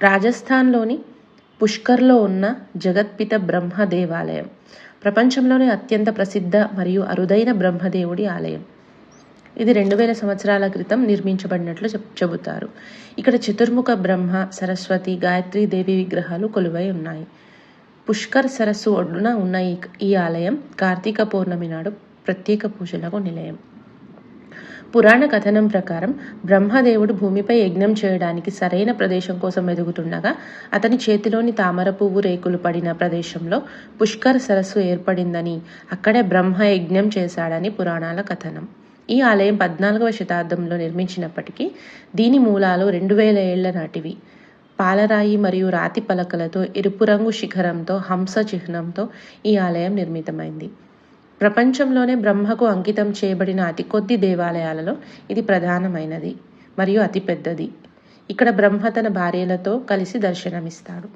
రాజస్థాన్లోని పుష్కర్లో ఉన్న జగత్పిత బ్రహ్మ దేవాలయం ప్రపంచంలోనే అత్యంత ప్రసిద్ధ మరియు అరుదైన బ్రహ్మదేవుడి ఆలయం. ఇది 2000 సంవత్సరాల క్రితం నిర్మించబడినట్లు చెబుతారు. ఇక్కడ చతుర్ముఖ బ్రహ్మ, సరస్వతి, గాయత్రీ దేవి విగ్రహాలు కొలువై ఉన్నాయి. పుష్కర్ సరస్సు ఒడ్డున ఉన్న ఈ ఆలయం కార్తీక పౌర్ణమి నాడు ప్రత్యేక పూజలకు నిలయం. పురాణ కథనం ప్రకారం బ్రహ్మదేవుడు భూమిపై యజ్ఞం చేయడానికి సరైన ప్రదేశం కోసం వెతుకుతుండగా అతని చేతిలోని తామర పువ్వు రేకులు పడిన ప్రదేశంలో పుష్కర్ సరస్సు ఏర్పడిందని, అక్కడే బ్రహ్మ యజ్ఞం చేశాడని పురాణాల కథనం. ఈ ఆలయం 14వ శతాబ్దంలో నిర్మించినప్పటికీ దీని మూలాలు 2000 ఏళ్ల నాటివి. పాలరాయి మరియు రాతి పలకలతో, ఎరుపు రంగు శిఖరంతో, హంస చిహ్నంతో ఈ ఆలయం నిర్మితమైంది. ప్రపంచంలోనే బ్రహ్మకు అంకితం చేయబడిన అతి కొద్ది దేవాలయాలలో ఇది ప్రధానమైనది మరియు అతిపెద్దది. ఇక్కడ బ్రహ్మ తన భార్యలతో కలిసి దర్శనమిస్తాడు.